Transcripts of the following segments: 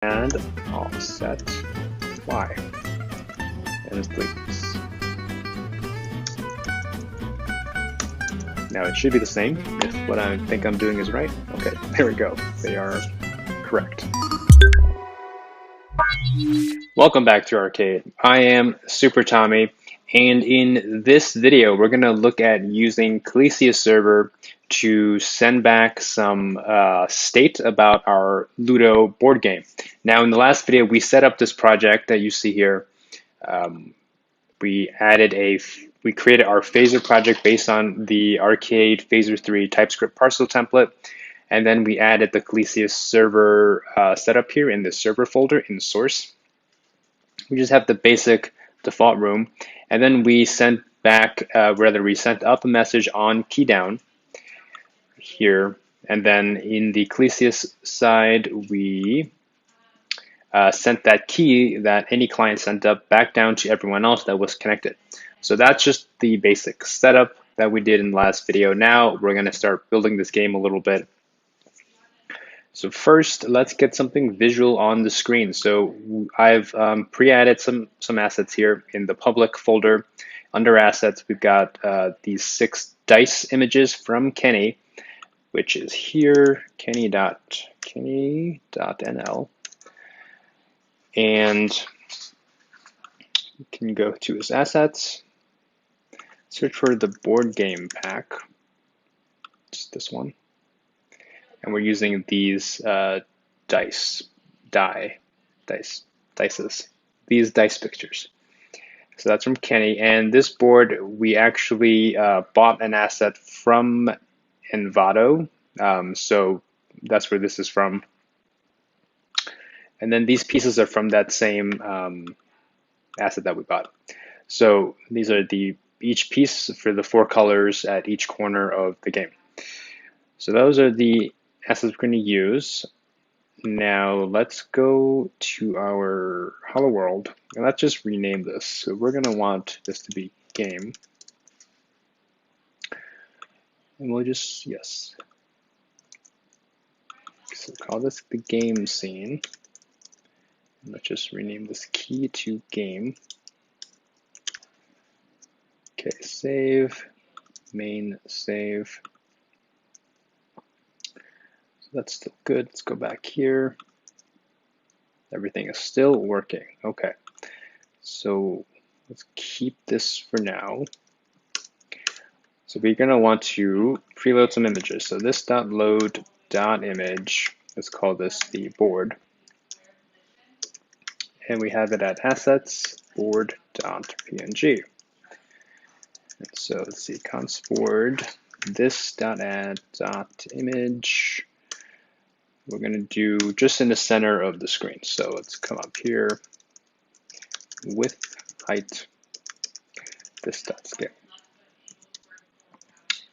and I'll set y. And let's delete this. Now it should be the same if what I think I'm doing is right. Okay, there we go. They are correct. Welcome back to Arcade. I am Super Tommy, and in this video, we're going to look at using Colyseus server to send back some state about our Ludo board game. Now, in the last video, we set up this project that you see here. We created our phaser project based on the Arcade Phaser 3 TypeScript parcel template. And then we added the Colyseus server setup here in the server folder in the source. We just have the basic default room. And then we sent back, we sent up a message on key down here. And then in the Colyseus side, we sent that key that any client sent up back down to everyone else that was connected. So that's just the basic setup that we did in the last video. Now we're going to start building this game a little bit. So first, let's get something visual on the screen. So I've pre-added some assets here in the public folder. Under assets, we've got these 6 dice images from Kenny, which is here, kenny.nl. And you can go to his assets, search for the board game pack, just this one. And we're using these dices, these dice pictures. So that's from Kenny. And this board, we actually bought an asset from Envato. So that's where this is from. And then these pieces are from that same asset that we bought. So these are each piece for the 4 colors at each corner of the game. So those are the assets we're going to use. Now let's go to our Hello World and let's just rename this. So we're going to want this to be game. And we'll just, yes. So call this the game scene. And let's just rename this key to game. Okay, save, main save. That's still good. Let's go back here. Everything is still working. Okay. So let's keep this for now. So we're going to want to preload some images. So this .load.image, let's call this the board. And we have it at assets board.png. And so let's see, const board, this.add.image. We're going to do just in the center of the screen. So let's come up here, width, height, this.scale.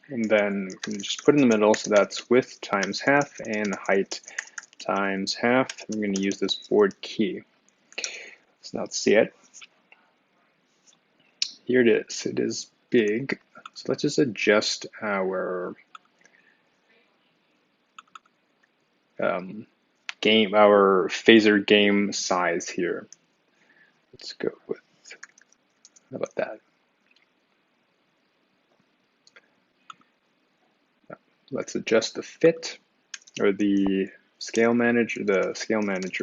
And then we can just put in the middle, so that's width times half and height times half. We're going to use this board key. Let's not see it. Here it is. It is big. So let's just adjust our our phaser game size here. Let's go with, how about that? Let's adjust the fit or the scale manager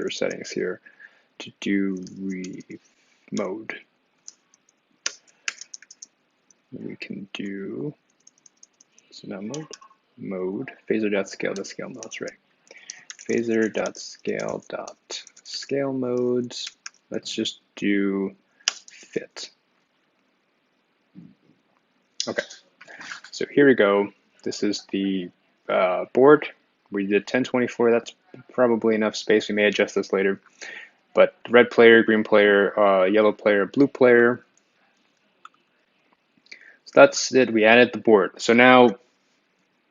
settings here to do mode. We can do, so now mode, phaser.scale modes, right? Phaser.scale modes. Let's just do fit. Okay, so here we go. This is the board. We did 1024. That's probably enough space. We may adjust this later. But red player, green player, yellow player, blue player. So that's it. We added the board. So now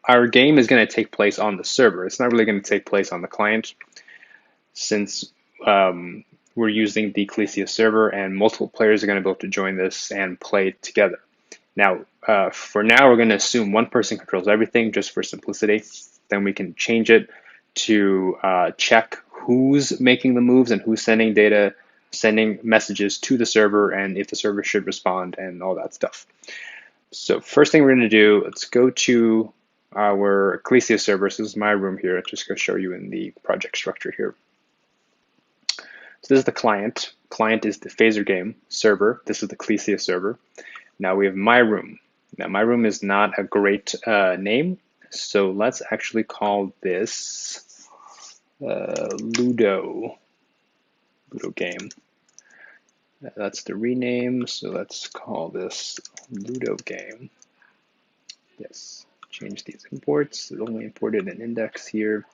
our game is going to take place on the server. It's not really going to take place on the client since we're using the Colyseus server and multiple players are going to be able to join this and play together. Now, for now, we're going to assume one person controls everything just for simplicity. Then we can change it to check who's making the moves and who's sending data, sending messages to the server, and if the server should respond and all that stuff. So first thing we're going to do, let's go to our Colyseus server. So this is my room here. I'm just going to show you in the project structure here. So this is the client. Client is the phaser game server. This is the Colyseus server. Now we have my room. Now my room is not a great name, so let's actually call this Ludo game. That's the rename, so let's call this Ludo game. Yes, change these imports. It only imported an index here,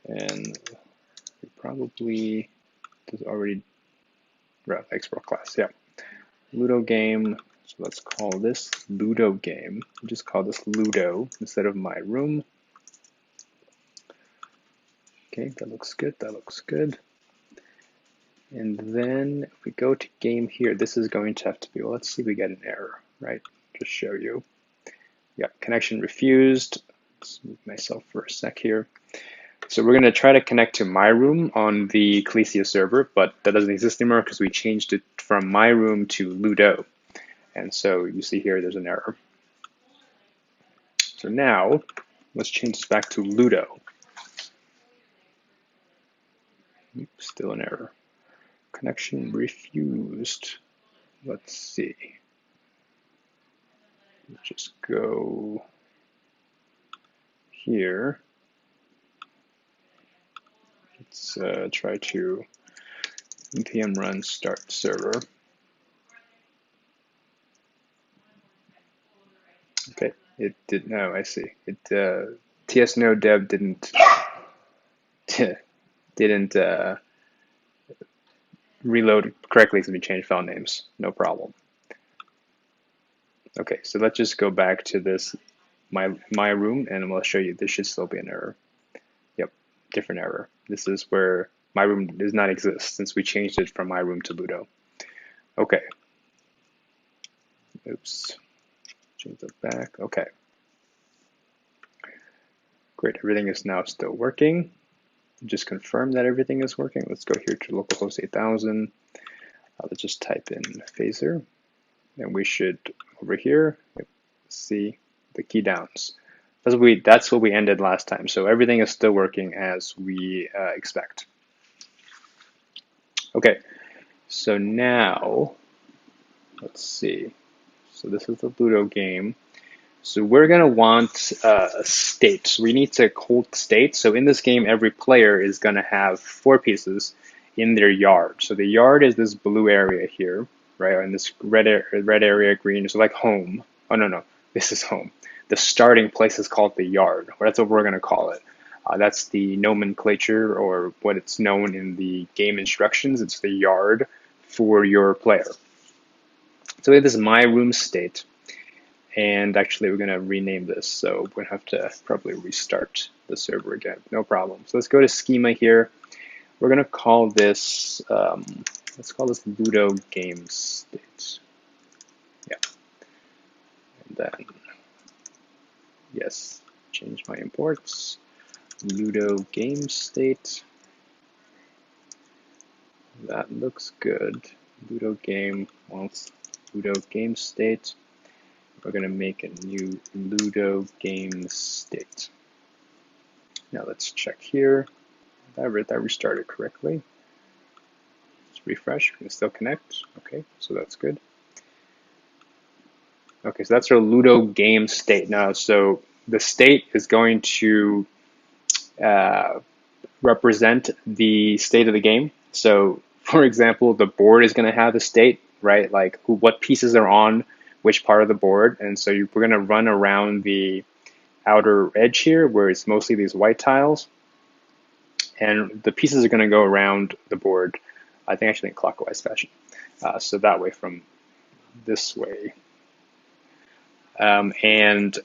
and we probably does already export class. Yeah, Ludo game. So let's call this Ludo game. Just call this Ludo instead of my room. Okay, that looks good. That looks good. And then if we go to game here, this is going to have to be, well, let's see if we get an error, right? Just show you. Yeah, connection refused. Let's move myself for a sec here. So we're going to try to connect to my room on the Colyseus server, but that doesn't exist anymore because we changed it from my room to Ludo. And so you see here, there's an error. So now let's change this back to Ludo. Oops, still an error. Connection refused. Let's see. Let's just go here. Let's try to npm run start server. Okay, it did. No, I see. It ts no dev didn't reload correctly because we changed file names. No problem. Okay, so let's just go back to this my room, and we'll show you. This should still be an error. Yep, different error. This is where my room does not exist since we changed it from my room to Ludo. Okay. Oops. Change that back. Okay. Great. Everything is now still working. Just confirm that everything is working. Let's go here to localhost 8000. Let's just type in phaser, and we should over here see the key downs. That's what we ended last time. So everything is still working as we expect. Okay, so now let's see. So this is the Ludo game. So we're gonna want a state. So we need to hold state. So in this game, every player is gonna have 4 pieces in their yard. So the yard is this blue area here, right? And this red area, green. So like home. Oh no, this is home. The starting place is called the yard. That's what we're gonna call it. That's the nomenclature, or what it's known in the game instructions. It's the yard for your player. So we have this my room state. And actually, we're going to rename this, so we're going to have to probably restart the server again. No problem. So let's go to schema here. We're going to call this, let's call this Ludo game state. Yeah. And then, yes, change my imports. Ludo game state. That looks good. Ludo game wants Ludo game state. We're going to make a new Ludo game state. Now let's check here. That restarted correctly. Let's refresh. We can still connect. Okay, so that's good. Okay, so that's our Ludo game state now. So the state is going to represent the state of the game. So for example, the board is going to have a state, right? Like what pieces are on which part of the board. And so we're going to run around the outer edge here where it's mostly these white tiles. And the pieces are going to go around the board, I think actually in clockwise fashion. So that way from this way. And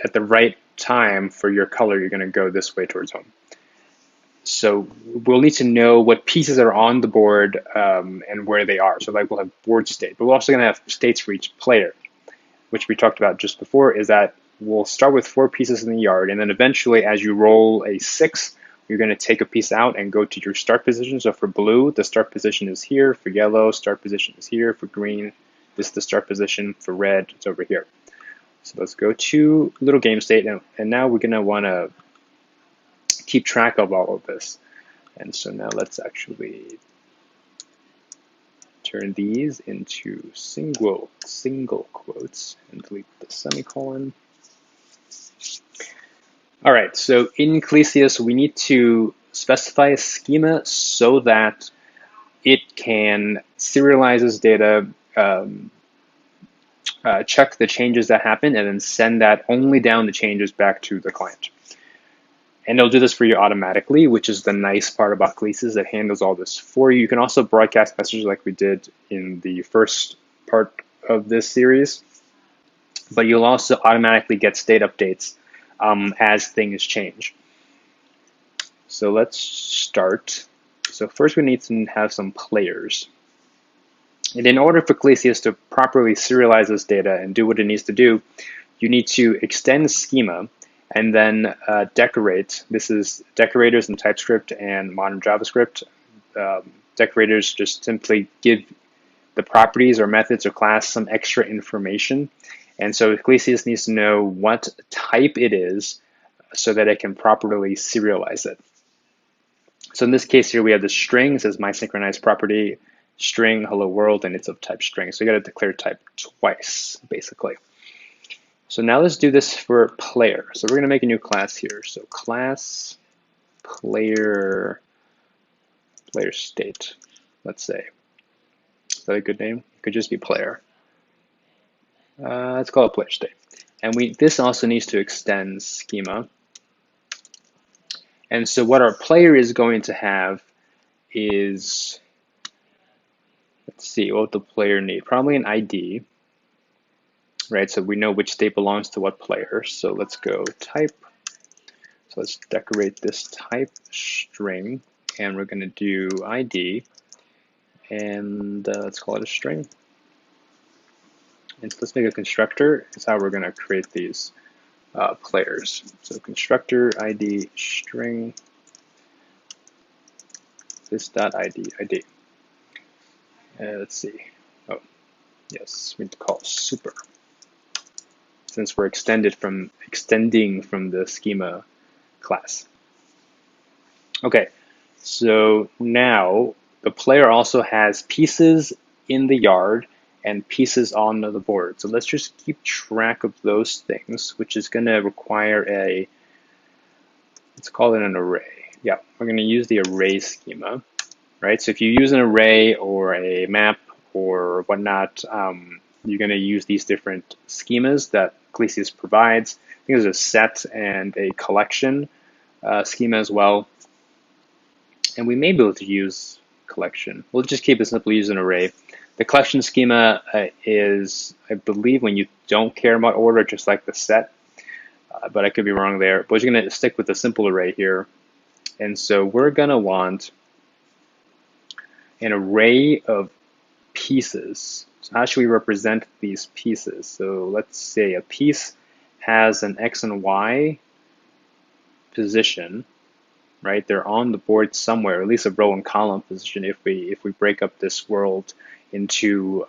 at the right time for your color, you're going to go this way towards home. So we'll need to know what pieces are on the board and where they are. So like we'll have board state, but we're also going to have states for each player, which we talked about just before, is that we'll start with 4 pieces in the yard, and then eventually as you roll a 6 you're going to take a piece out and go to your start position. So for blue, the start position is here. For yellow, start position is here. For green, this is the start position. For red, it's over here. So let's go to little game state, and now we're going to want to keep track of all of this. And so now let's actually turn these into single quotes and delete the semicolon. All right, so in Colyseus, we need to specify a schema so that it can serialize this data, check the changes that happen, and then send that only down the changes back to the client. And it'll do this for you automatically, which is the nice part about Colyseus that handles all this for you. You can also broadcast messages like we did in the first part of this series, but you'll also automatically get state updates as things change. So let's start. So first we need to have some players. And in order for Colyseus to properly serialize this data and do what it needs to do, you need to extend schema and then decorate. This is decorators in TypeScript and modern JavaScript. Decorators just simply give the properties or methods or class some extra information. And so Colyseus needs to know what type it is so that it can properly serialize it. So in this case here, we have the string. It says my synchronized property, string, hello world, and it's of type string. So you got to declare type twice, basically. So now let's do this for player. So we're going to make a new class here. So class player state, let's say. Is that a good name? It could just be player. Let's call it player state. And this also needs to extend schema. And so what our player is going to have is, let's see, what the player need? Probably an ID, right? So we know which state belongs to what player. So let's go type. So let's decorate this type string, and we're going to do ID, and let's call it a string. And so let's make a constructor. It's how we're going to create these players. So constructor ID string this dot ID. Let's see. Oh, yes, we need to call it super, since we're extending from the schema class. Okay, so now the player also has pieces in the yard and pieces on the board. So let's just keep track of those things, which is going to require let's call it an array. Yeah, we're going to use the array schema, right? So if you use an array or a map or whatnot, you're going to use these different schemas that Colyseus provides. I think there's a set and a collection schema as well. And we may be able to use collection. We'll just keep it simple, use an array. The collection schema is, I believe, when you don't care about order, just like the set, but I could be wrong there. But we're going to stick with a simple array here. And so we're going to want an array of pieces. So how should we represent these pieces? So let's say a piece has an X and Y position, right? They're on the board somewhere, at least a row and column position if we break up this world into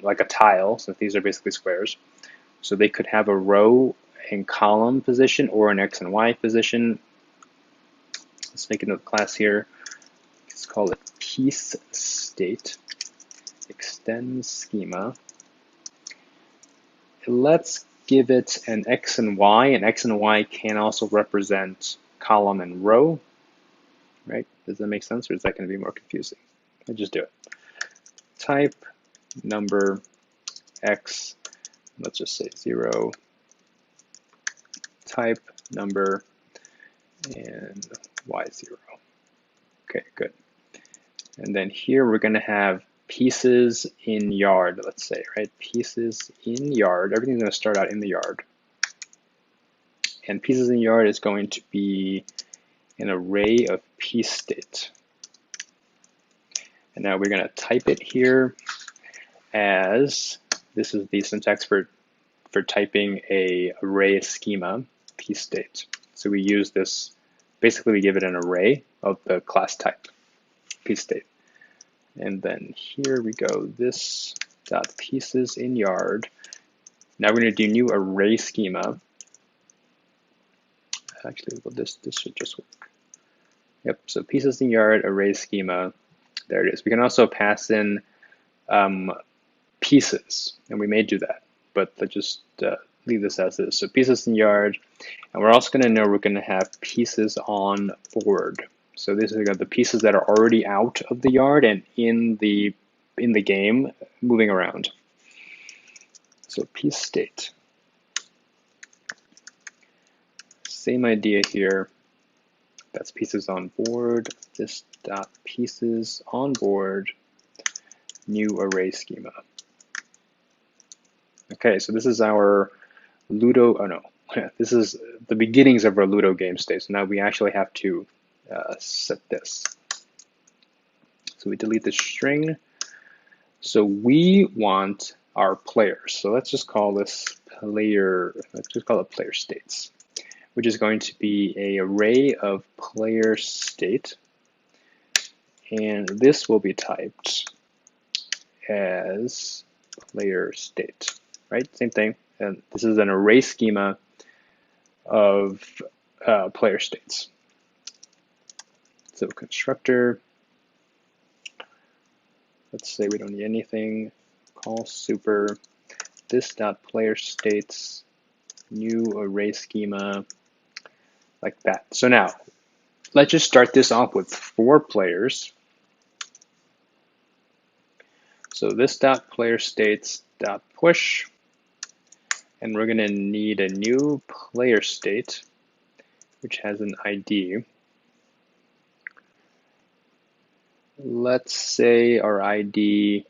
like a tile, so these are basically squares. So they could have a row and column position or an X and Y position. Let's make another class here. Let's call it piece state, extend schema. Let's give it an X and Y, and X and Y can also represent column and row, right? Does that make sense, or is that going to be more confusing? Let's just do it. Type number X, let's just say 0, type number, and Y0. Okay, good. And then here we're going to have pieces in yard, let's say, right? Pieces in yard. Everything's going to start out in the yard. And pieces in yard is going to be an array of piece state. And now we're going to type it here as, this is the syntax for typing a array schema, piece state. So we use this basically we give it an array of the class type, piece state. And then here we go, this dot pieces in yard. Now we're going to do new array schema. Actually, well, this should just work. Yep, so pieces in yard, array schema. There it is. We can also pass in pieces, and we may do that, but let's just leave this as is. So pieces in yard, and we're also going to know we're going to have pieces on board. So this is the pieces that are already out of the yard and in the game moving around. So piece state. Same idea here. That's pieces on board. This dot pieces on board. New array schema. Okay, so this is our Ludo. Oh no, this is the beginnings of our Ludo game state. So now we actually have to set this. So we delete the string. So we want our players. So let's just call this player. Let's just call it player states, which is going to be an array of player state. And this will be typed as player state, right? Same thing. And this is an array schema of player states. So constructor, let's say we don't need anything. Call super, this dot player states, new array schema, like that. So now, let's just start this off with 4 players. So this dot player states dot push, and we're going to need a new player state, which has an ID. Let's say our ID,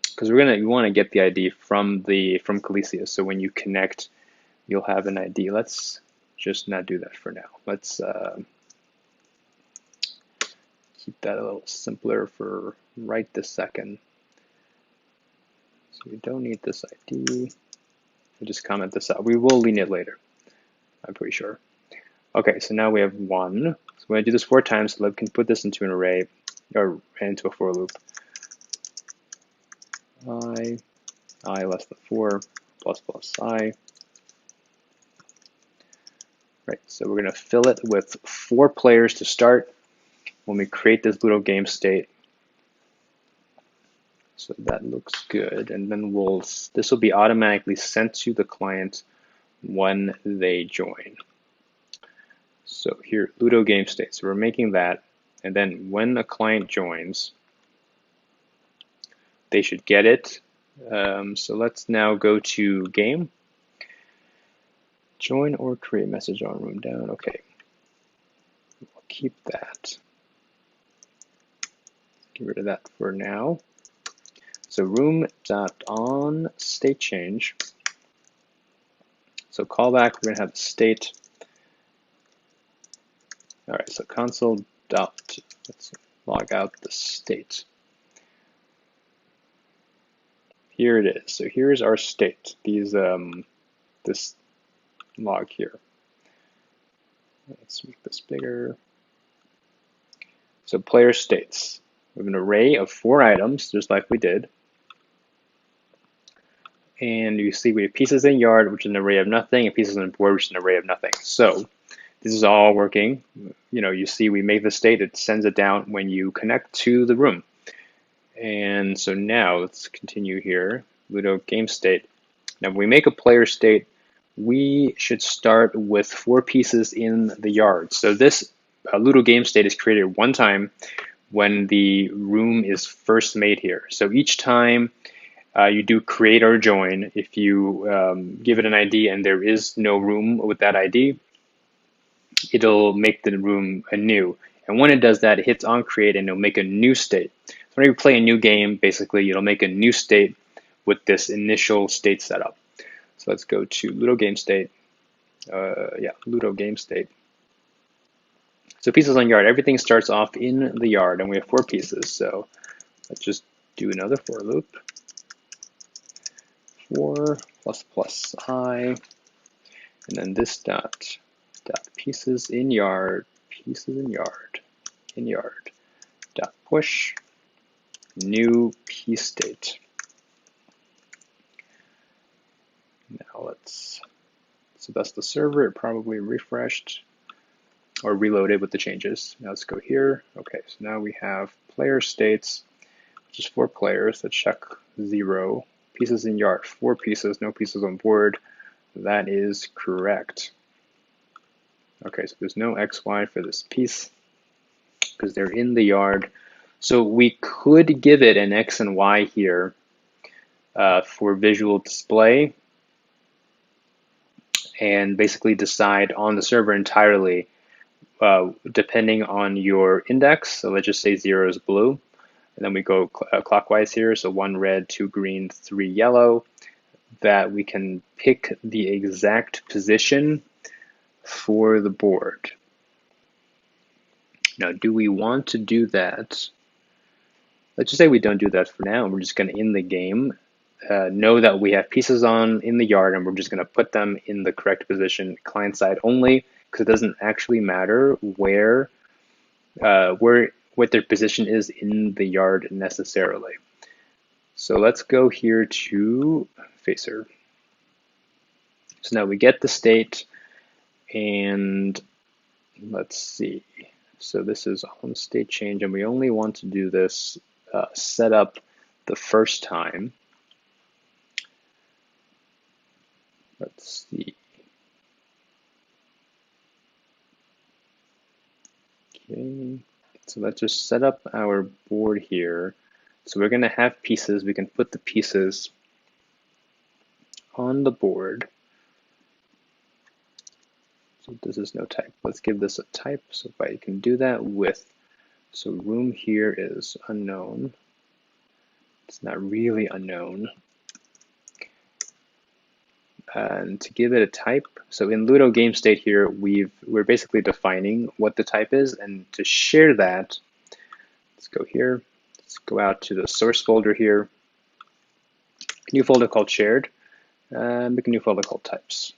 because we want to get the ID from Colyseus. So when you connect, you'll have an ID. Let's just not do that for now. Let's keep that a little simpler for right this second. So we don't need this ID. We'll just comment this out. We will lean it later, I'm pretty sure. Okay, so now we have 1. So we're going to do this 4 times, so we can put this into an array, or into a for loop. I less than 4, plus plus I. Right, so we're going to fill it with 4 players to start when we create this little game state. So that looks good, and then this will be automatically sent to the client when they join. So here, Ludo game state. So we're making that, and then when a client joins, they should get it. So let's now go to game. Join or create message on room down. Okay, we'll keep that. Get rid of that for now. So room.on state change. So callback, we're going to have state. All right, so console dot, let's log out the state. Here it is. So here's our state. This log here. Let's make this bigger. So player states. We have an array of 4 items, just like we did. And you see we have pieces in yard, which is an array of nothing, and pieces on board, which is an array of nothing. So this is all working. You see we make the state, it sends it down when you connect to the room. And so now let's continue here. Ludo game state. Now when we make a player state, we should start with 4 pieces in the yard. So this Ludo game state is created 1 time when the room is first made here. So each time you do create or join, if you give it an ID and there is no room with that ID, it'll make the room anew. And when it does that, it hits on create and it'll make a new state. So when you play a new game, basically it'll make a new state with this initial state setup. So let's go to Ludo game state. Ludo game state. So pieces on yard, everything starts off in the yard and we have 4 pieces. So let's just do another for loop. 4 plus plus I, and then this dot pieces in yard pieces in yard dot push new piece state. Now so that's the server. It probably refreshed or reloaded with the changes. Now let's go here. Okay, so now we have player states, which is 4 players. Let's check 0. Pieces in yard, 4 pieces, no pieces on board. That is correct. Okay, so there's no XY for this piece because they're in the yard. So we could give it an X and Y here for visual display and basically decide on the server entirely depending on your index. So let's just say 0 is blue, and then we go clockwise here. So 1 red, 2 green, 3 yellow, that we can pick the exact position for the board. Now, do we want to do that? Let's just say we don't do that for now. We're just going to, in the game, know that we have pieces in the yard, and we're just going to put them in the correct position, client side only, because it doesn't actually matter what their position is in the yard necessarily. So let's go here to Facer. So now we get the state, and let's see. So this is on state change, and we only want to do this setup the first time. Let's see. Okay, so let's just set up our board here. So we're going to have pieces. We can put the pieces on the board. So this is no type. Let's give this a type. So if I can do that with, so room here is unknown. It's not really unknown. And to give it a type, so in Ludo game state here, we're basically defining what the type is, and to share that, let's go here. Let's go out to the source folder here. New folder called shared. Make a new folder called types.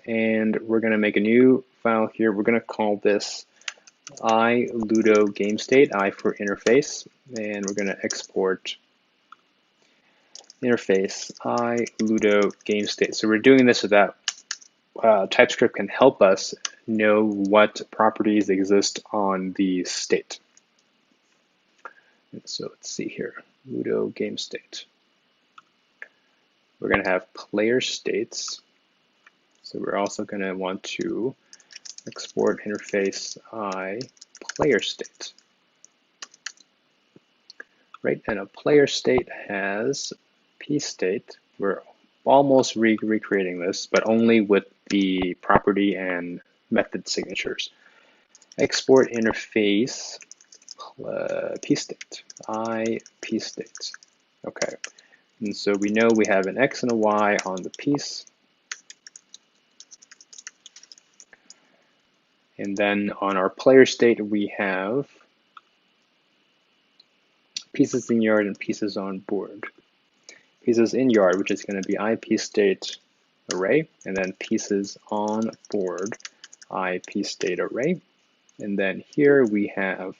And we're going to make a new file here. We're going to call this Ludo game state, I for interface, and we're going to export interface Ludo game state. So we're doing this so that TypeScript can help us know what properties exist on the state. And so let's see here, Ludo game state. We're going to have player states. So we're also going to want to export interface player state. Right, and a player state has piece state. We're almost recreating this, but only with the property and method signatures. Export interface piece state, piece state. Okay, and so we know we have an X and a Y on the piece. And then on our player state, we have pieces in yard and pieces on board. Pieces in yard, which is going to be piece state array, and then pieces on board, piece state array. And then here we have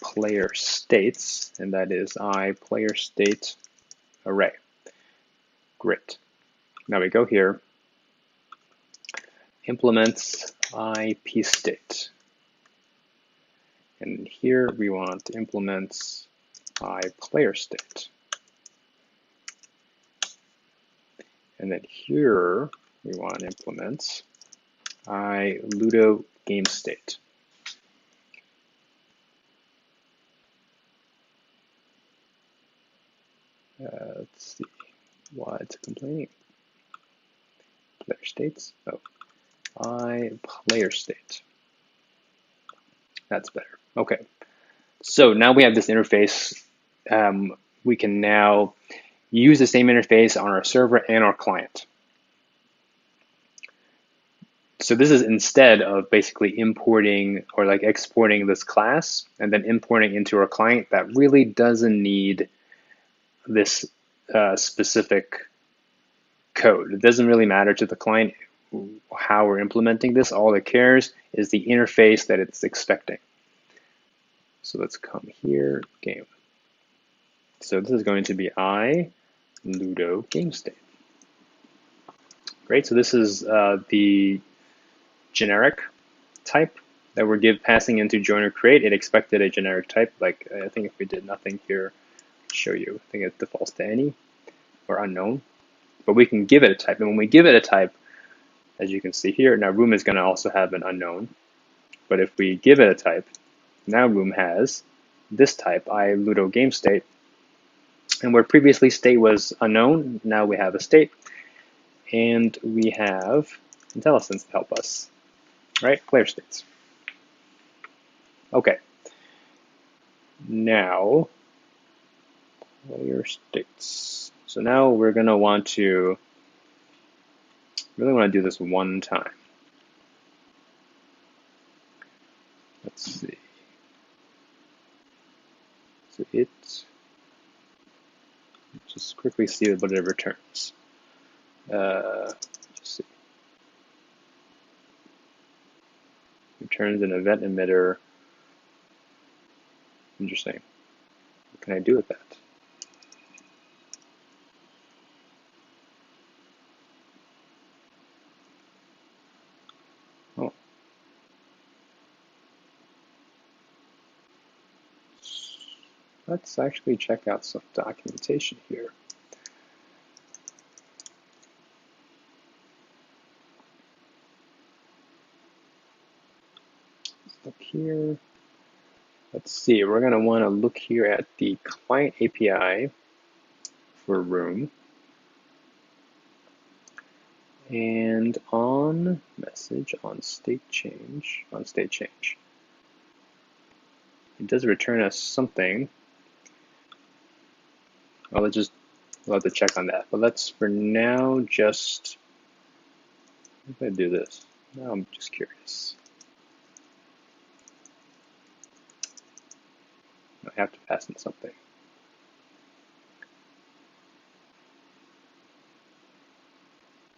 player states, and that is player state array. Great. Now we go here, implements piece state. And here we want implements player state. And then here we want implements Ludo game state. Let's see why it's complaining. Player states. Oh, player state. That's better. Okay. So now we have this interface. We can now use the same interface on our server and our client. So this is instead of basically importing or like exporting this class and then importing into our client that really doesn't need this specific code. It doesn't really matter to the client. how we're implementing this. All it cares is the interface that it's expecting. So let's come here, game. So this is going to be Ludo game state. Great, so this is the generic type that we're passing into joiner create. It expected a generic type, like I think if we did nothing here, I'll show you, I think it defaults to any or unknown, but we can give it a type. And when we give it a type, as you can see here, now room is going to also have an unknown. But if we give it a type, now room has this type, Ludo game state. And where previously state was unknown, now we have a state. And we have IntelliSense to help us, right? Player states. Okay. Now, player states. So now we're going to really want to do this one time. Let's see. So just quickly see what it returns. Let's see. Returns an event emitter. Interesting. What can I do with that? Oh. Let's actually check out some documentation here. Look here. Let's see, we're going to want to look here at the client API for room. And on message, on state change, it does return us something. Well, we'll have to check on that. But let's, for now, just, I'm going to do this. Now I'm just curious. I have to pass in something.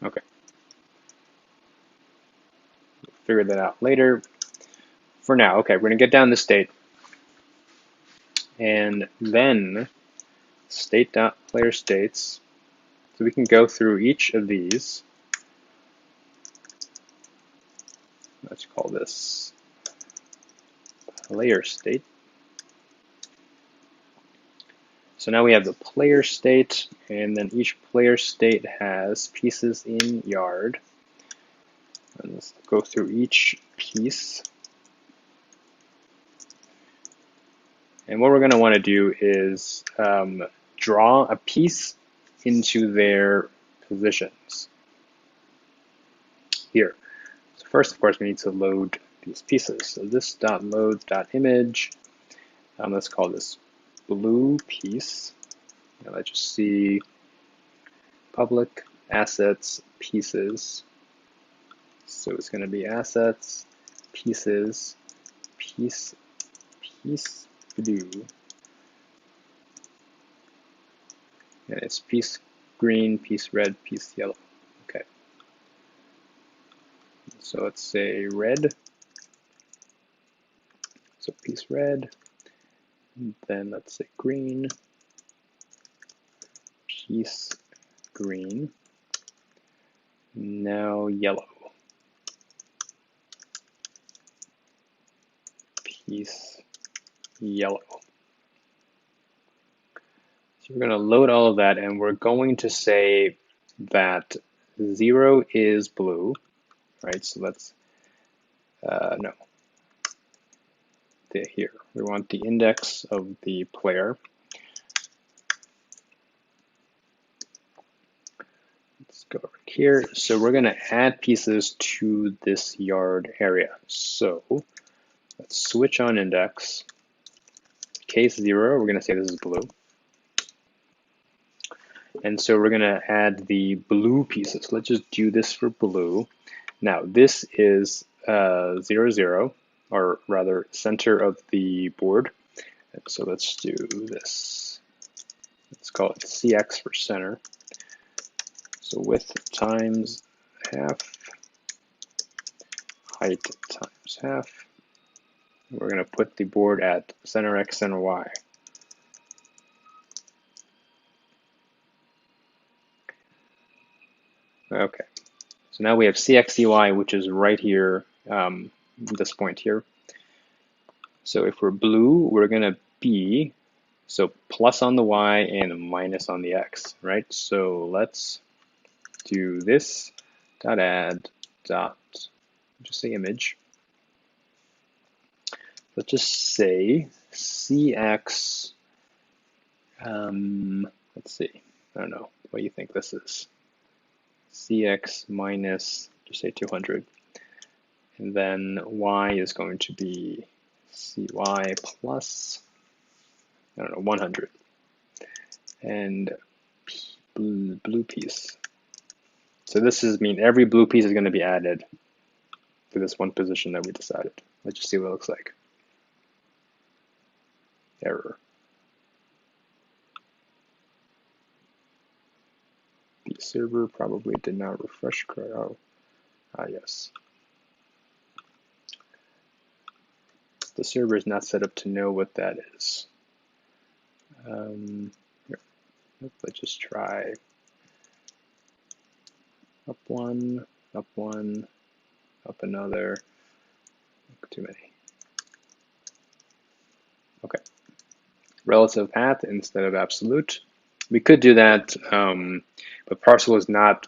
Okay. We'll figure that out later. For now, okay, we're going to get down this state. And then state.player states. So we can go through each of these. Let's call this player state. So now we have the player state, and then each player state has pieces in yard. And let's go through each piece. And what we're going to want to do is draw a piece into their positions here. So first, of course, we need to load these pieces. So this .load.image, let's call this blue piece. And let's just see public assets pieces. So it's going to be assets pieces piece blue, and it's piece green, piece red, piece yellow. Okay. So let's say red. So piece red. Then let's say green. Piece green. Now yellow. Piece yellow. So we're going to load all of that, and we're going to say that 0 is blue, right? So let's, no. Here, we want the index of the player. Let's go over here. So we're going to add pieces to this yard area. So let's switch on index. Case 0, we're going to say this is blue. And so we're going to add the blue pieces. Let's just do this for blue. Now this is 0, 0, or rather center of the board. And so let's do this. Let's call it CX for center. So width times half height times half. We're going to put the board at center X, center Y. Okay, so now we have CXCY, which is right here, this point here. So if we're blue, we're going to be, so plus on the Y and minus on the X, right? So let's do this, dot add, dot, just say image. Let's just say CX, let's see, I don't know, what do you think this is? CX minus, just say 200. And then Y is going to be CY plus, I don't know, 100. And blue piece. So this is mean every blue piece is going to be added to this one position that we decided. Let's just see what it looks like. Error. The server probably did not refresh correctly. Oh, yes. The server is not set up to know what that is. Here. Let's just try up one, up another. Too many. Okay. Relative path instead of absolute. We could do that, but Parcel is not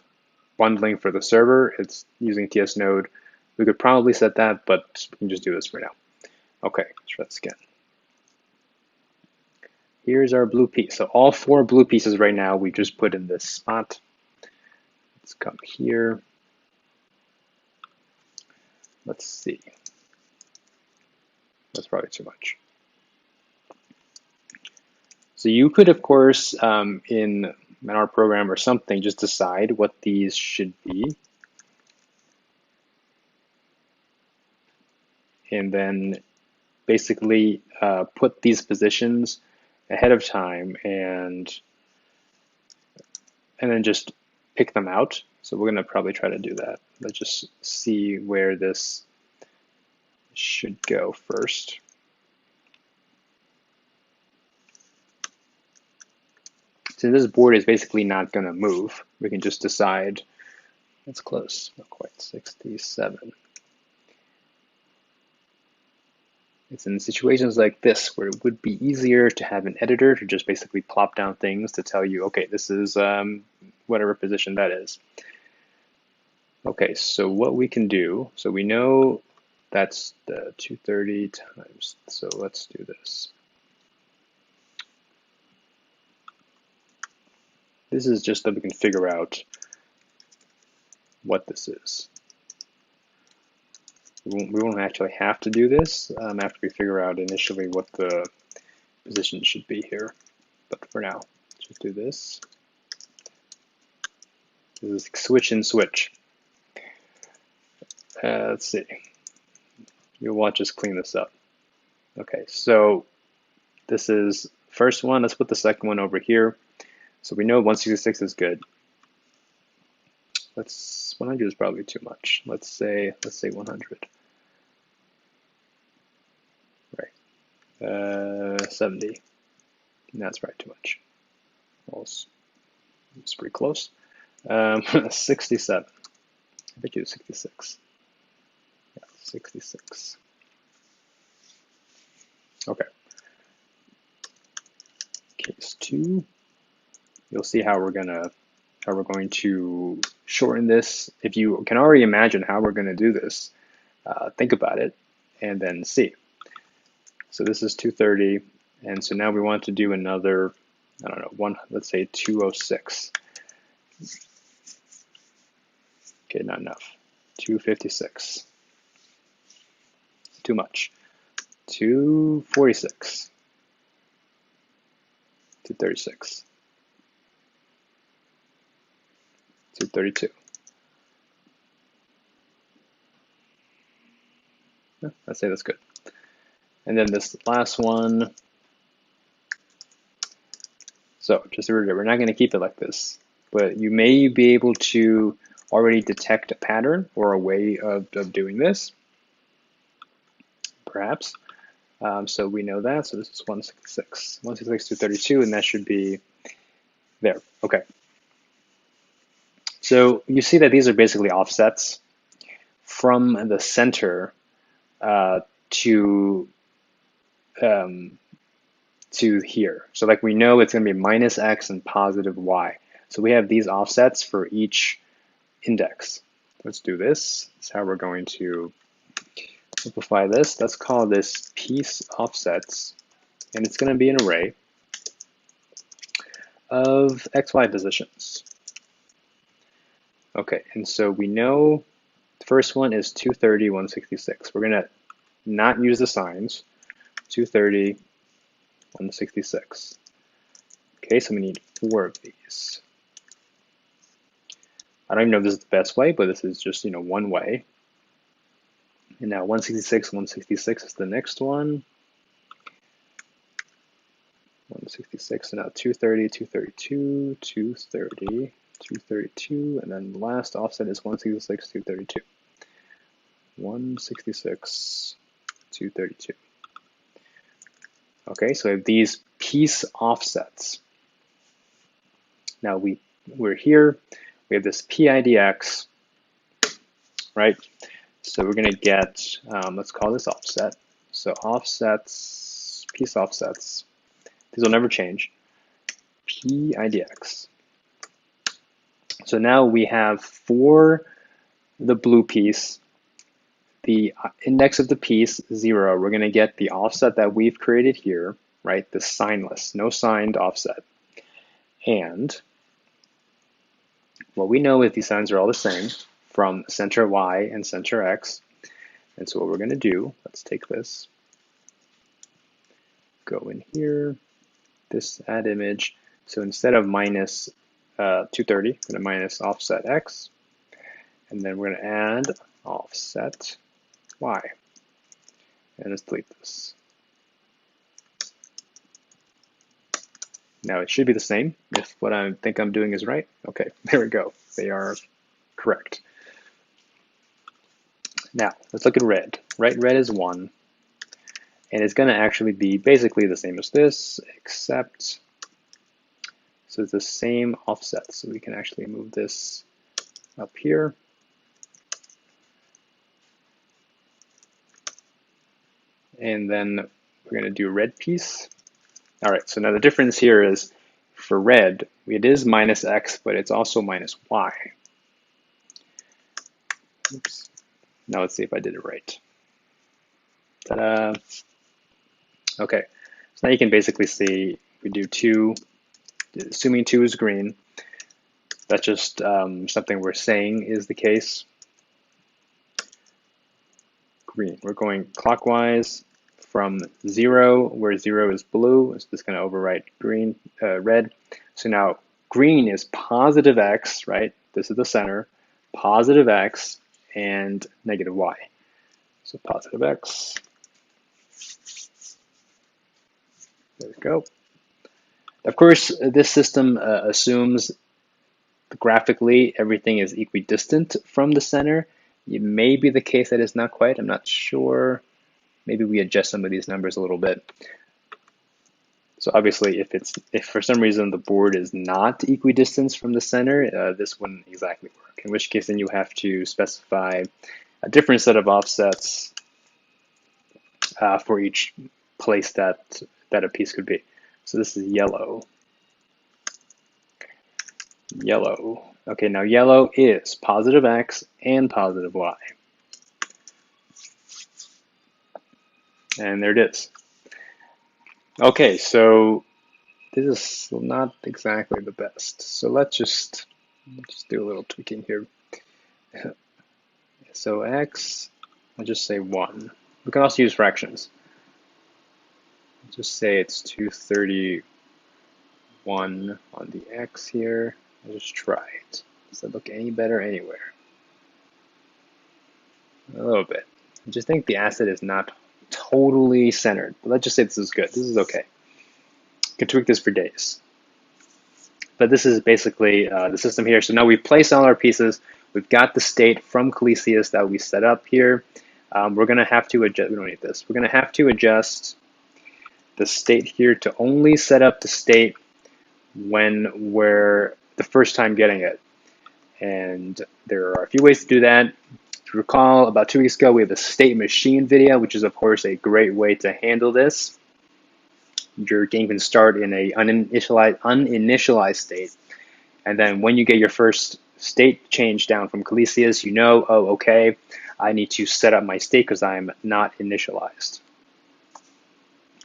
bundling for the server. It's using TS node. We could probably set that, but we can just do this for now. Okay, let's try this again. Here's our blue piece. So all 4 blue pieces right now we just put in this spot. Let's come here. Let's see. That's probably too much. So you could, of course, in our program or something, just decide what these should be. And then basically put these positions ahead of time and then just pick them out. So we're going to probably try to do that. Let's just see where this should go first. So this board is basically not going to move. We can just decide. That's close, not quite, 67. It's in situations like this where it would be easier to have an editor to just basically plop down things to tell you, okay, this is whatever position that is. Okay, so what we can do, so we know that's the 230 times, so let's do this. This is just that we can figure out what this is. We won't actually have to do this after we figure out initially what the position should be here. But for now, just do this. This is switch and switch. Let's see. You'll watch us clean this up. Okay, so this is first one. Let's put the second one over here. So we know 166 is good. 100 is probably too much. Let's say 100. Right. 70. That's probably too much. Well, it's pretty close. 67. I bet you 66. Yeah, 66. Okay. Case 2. You'll see how we're going to shorten this. If you can already imagine how we're going to do this, think about it and then see. So this is 230, and so now we want to do another, I don't know, let's say 206. Okay, not enough. 256. Too much. 246. 236. 232. I'd say that's good. And then this last one. So just remember, we're not going to keep it like this, but you may be able to already detect a pattern or a way of doing this. perhaps. So we know that. So this is 166, 166 to 32, and that should be there. Okay. So you see that these are basically offsets from the center to here. So like we know it's going to be minus x and positive y. So we have these offsets for each index. Let's do this. That's how we're going to simplify this. Let's call this piece offsets, and it's going to be an array of xy positions. Okay, and so we know the first one is 230, 166. We're going to not use the signs. 230, 166. Okay, so we need 4 of these. I don't even know if this is the best way, but this is just, one way. And now 166, 166 is the next one. 166, and now 230, 232, 230, 232, and then the last offset is 166, 232. 166, 232. Okay, so we have these piece offsets. Now we're here, we have this PIDX, right? So we're going to get, let's call this offset. So offsets, piece offsets, these will never change, PIDX. So now we have for the blue piece, the index of the piece, 0, we're going to get the offset that we've created here, right? The signless, no signed offset. And what we know is these signs are all the same from center Y and center X. And so what we're going to do, let's take this, go in here, this add image. So instead of minus 230, we're going to minus offset X. And then we're going to add offset Y. And let's delete this. Now it should be the same if what I think I'm doing is right. Okay, there we go. They are correct. Now let's look at red. Right, red is 1. And it's going to actually be basically the same as this, except, so it's the same offset. So we can actually move this up here. And then we're going to do red piece. All right, so now the difference here is for red, it is minus x, but it's also minus y. Oops. Now let's see if I did it right. Ta-da. Okay, so now you can basically see we do 2, assuming 2 is green. That's just something we're saying is the case. Green, we're going clockwise from 0, where 0 is blue, so this is going to overwrite green, red. So now green is positive x, right? This is the center, positive x and negative y. So positive x. There we go. Of course, this system assumes graphically everything is equidistant from the center. It may be the case that it's not quite. I'm not sure. Maybe we adjust some of these numbers a little bit. So obviously, if for some reason the board is not equidistant from the center, this wouldn't exactly work. In which case, then you have to specify a different set of offsets for each place that a piece could be. So this is yellow. Yellow. Okay, now yellow is positive x and positive y. And there it is. Okay, so this is not exactly the best. So let's just do a little tweaking here. So x, I'll just say 1. We can also use fractions. Just say it's 231 on the x here. I'll just try it. Does it look any better anywhere? A little bit. I just think the asset is not totally centered. But let's just say this is good. This is okay. You can tweak this for days. But this is basically the system here. So now we've placed all our pieces. We've got the state from Colyseus that we set up here. we're going to have to adjust. We don't need this. We're going to have to adjust the state here to only set up the state when we're the first time getting it. And there are a few ways to do that. If you recall, about 2 weeks ago, we have a state machine video, which is, of course, a great way to handle this. Your game can start in a uninitialized state. And then when you get your first state change down from Colyseus, you know, oh, okay, I need to set up my state because I'm not initialized.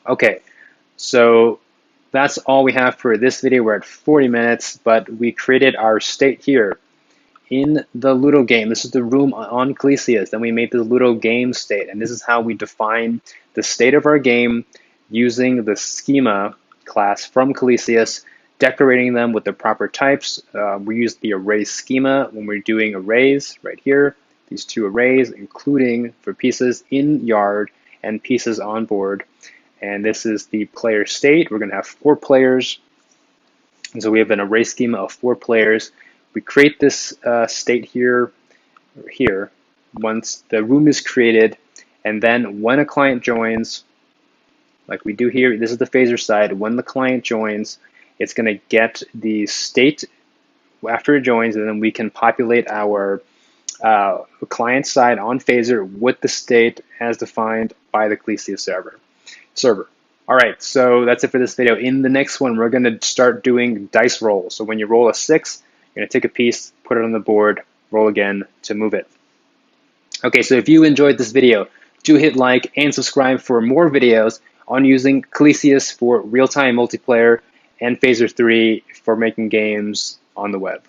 Okay, so that's all we have for this video. We're at 40 minutes, but we created our state here in the Ludo game. This is the room on Colyseus. Then we made the Ludo game state, and this is how we define the state of our game using the schema class from Colyseus, decorating them with the proper types. We use the array schema when we're doing arrays right here, these two arrays, including for pieces in yard and pieces on board. And this is the player state. We're going to have 4 players. And so we have an array schema of 4 players. We create this state here once the room is created. And then when a client joins, like we do here, this is the phaser side. When the client joins, it's going to get the state after it joins, and then we can populate our client side on phaser with the state as defined by the Colyseus server. All right, so that's it for this video. In the next one, we're going to start doing dice rolls. So when you roll a 6, you're going to take a piece, put it on the board, roll again to move it. Okay, so if you enjoyed this video, do hit like and subscribe for more videos on using Colyseus for real-time multiplayer and Phaser 3 for making games on the web.